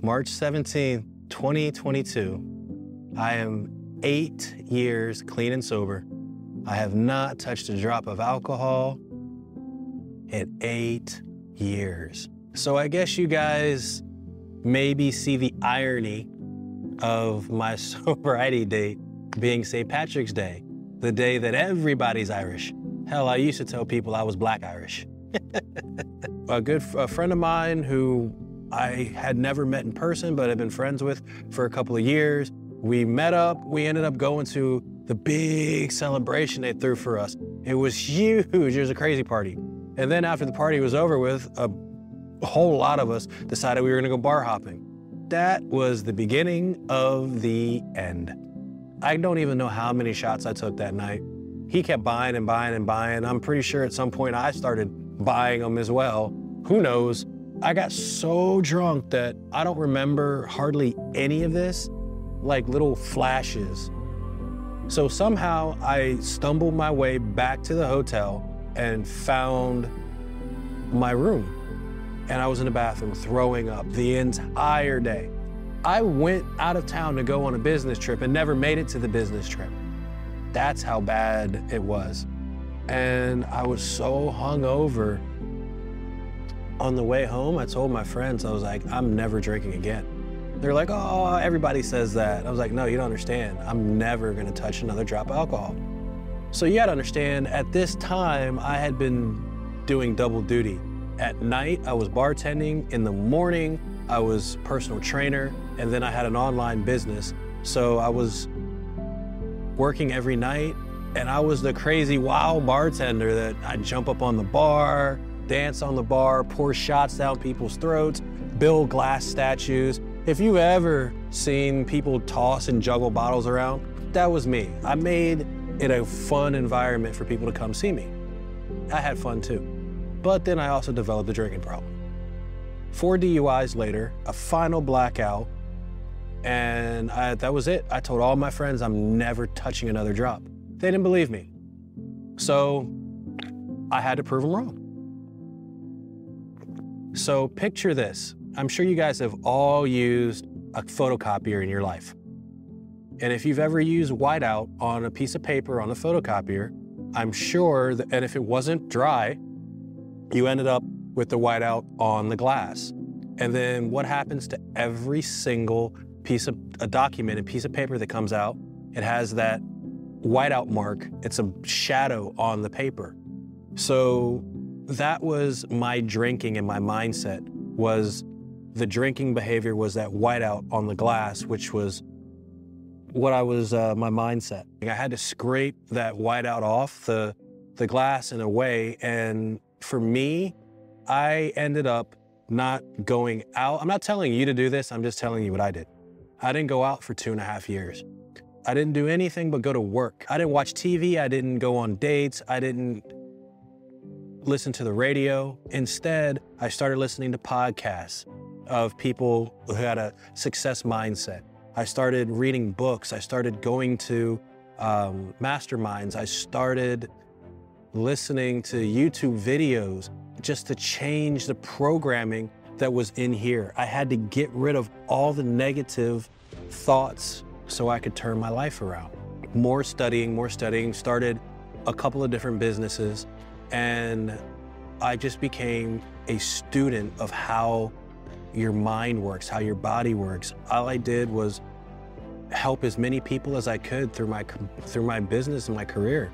March 17th, 2022. I am 8 years clean and sober. I have not touched a drop of alcohol in 8 years. So I guess you guys maybe see the irony of my sobriety date being St. Patrick's Day, the day that everybody's Irish. Hell, I used to tell people I was Black Irish. A friend of mine who I had never met in person, but had been friends with for a couple of years, we met up, we ended up going to the big celebration they threw for us. It was huge, it was a crazy party. And then after the party was over with, a whole lot of us decided we were gonna go bar hopping. That was the beginning of the end. I don't even know how many shots I took that night. He kept buying and buying and buying. I'm pretty sure at some point I started buying them as well. Who knows? I got so drunk that I don't remember hardly any of this, like little flashes. So somehow I stumbled my way back to the hotel and found my room. And I was in the bathroom throwing up the entire day. I went out of town to go on a business trip and never made it to the business trip. That's how bad it was. And I was so hungover. On the way home, I told my friends, I was like, I'm never drinking again. They're like, oh, everybody says that. I was like, no, you don't understand. I'm never gonna touch another drop of alcohol. So you gotta understand, at this time, I had been doing double duty. At night, I was bartending. In the morning, I was personal trainer, and then I had an online business. So I was working every night, and I was the crazy wild bartender that I'd jump up on the bar, dance on the bar, pour shots down people's throats, build glass statues. If you've ever seen people toss and juggle bottles around, that was me. I made it a fun environment for people to come see me. I had fun too. But then I also developed a drinking problem. 4 DUIs later, a final blackout, and that was it. I told all my friends I'm never touching another drop. They didn't believe me. So I had to prove them wrong. So picture this. I'm sure you guys have all used a photocopier in your life. And if you've ever used whiteout on a piece of paper on a photocopier, I'm sure that, and if it wasn't dry, you ended up with the whiteout on the glass. And then what happens to every single piece of a document, a piece of paper that comes out? It has that whiteout mark. It's a shadow on the paper. So that was my drinking and my mindset. Was the drinking behavior was that whiteout on the glass, which was what I was, my mindset. I had to scrape that whiteout off the glass in a way, and for me, I ended up not going out. I'm not telling you to do this, I'm just telling you what I did. I didn't go out for 2.5 years. I didn't do anything but go to work. I didn't watch TV, I didn't go on dates, I didn't listen to the radio. Instead, I started listening to podcasts of people who had a success mindset. I started reading books, I started going to masterminds, I started listening to YouTube videos just to change the programming that was in here. I had to get rid of all the negative thoughts so I could turn my life around. More studying, started a couple of different businesses, and I just became a student of how your mind works, how your body works. All I did was help as many people as I could through my business and my career.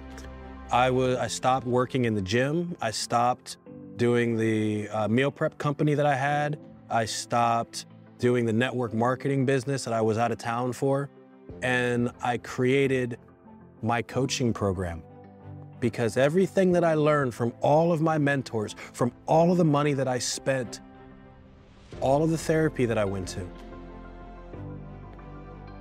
I stopped working in the gym. I stopped doing the meal prep company that I had. I stopped doing the network marketing business that I was out of town for. And I created my coaching program, because everything that I learned from all of my mentors, from all of the money that I spent, all of the therapy that I went to,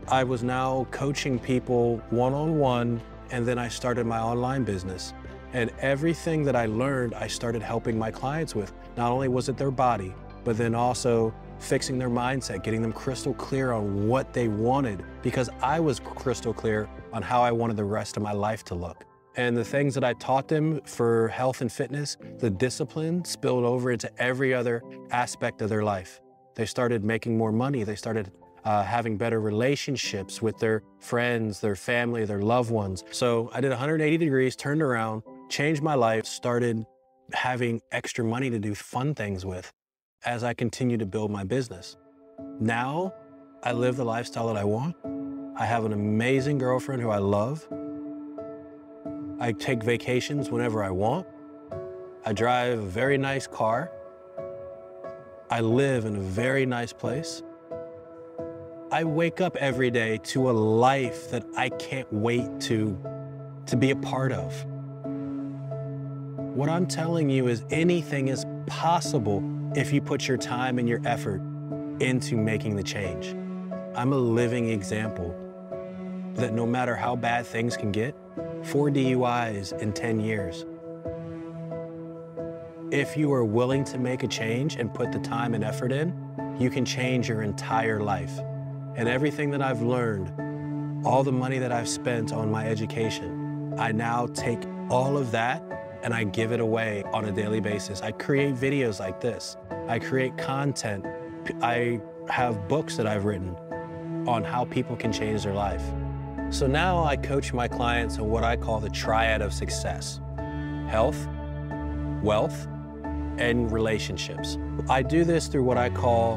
I was now coaching people one-on-one, and then I started my online business. And everything that I learned, I started helping my clients with. Not only was it their body, but then also fixing their mindset, getting them crystal clear on what they wanted, because I was crystal clear on how I wanted the rest of my life to look. And the things that I taught them for health and fitness, the discipline spilled over into every other aspect of their life. They started making more money. They started having better relationships with their friends, their family, their loved ones. So I did 180 degrees, turned around, changed my life, started having extra money to do fun things with as I continue to build my business. Now I live the lifestyle that I want. I have an amazing girlfriend who I love. I take vacations whenever I want. I drive a very nice car. I live in a very nice place. I wake up every day to a life that I can't wait to be a part of. What I'm telling you is anything is possible if you put your time and your effort into making the change. I'm a living example that no matter how bad things can get, 4 DUIs in 10 years. If you are willing to make a change and put the time and effort in, you can change your entire life. And everything that I've learned, all the money that I've spent on my education, I now take all of that and I give it away on a daily basis. I create videos like this. I create content. I have books that I've written on how people can change their life. So now I coach my clients on what I call the triad of success: health, wealth, and relationships. I do this through what I call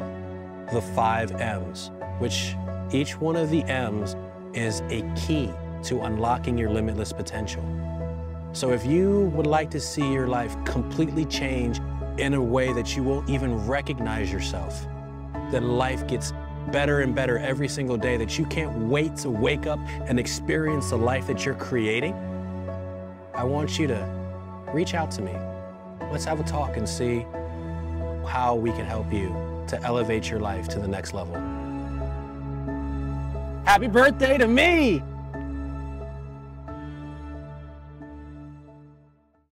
the 5 M's, which each one of the M's is a key to unlocking your limitless potential. So if you would like to see your life completely change in a way that you won't even recognize yourself, that life gets better and better every single day, that you can't wait to wake up and experience the life that you're creating, I want you to reach out to me. Let's have a talk and see how we can help you to elevate your life to the next level. Happy birthday to me!